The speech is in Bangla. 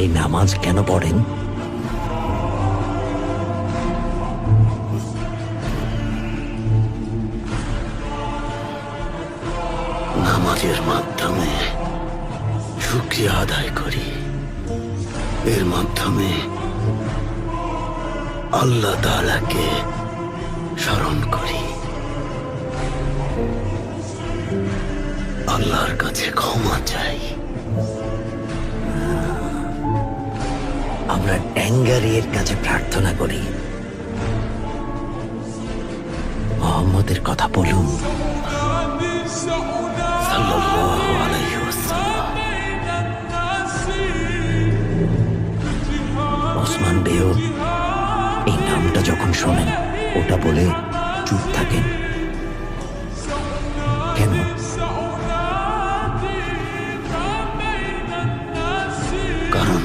এই নামাজ কেন পড়েন? নামাজের মাধ্যমে শুকরিয়া আদায় করি। এর মাধ্যমে আল্লাহ তাআলাকে স্মরণ করি, আল্লাহর কাছে ক্ষমা চাই। আমরা ট্যাঙ্গারির কাছে প্রার্থনা করি, মোহাম্মদের কথা বলুন সাল্লাল্লাহু আলাইহি ওয়াসাল্লাম। ওসমান বেও এই নামটা যখন শোনেন ওটা বলে চুপ থাকেন কেন?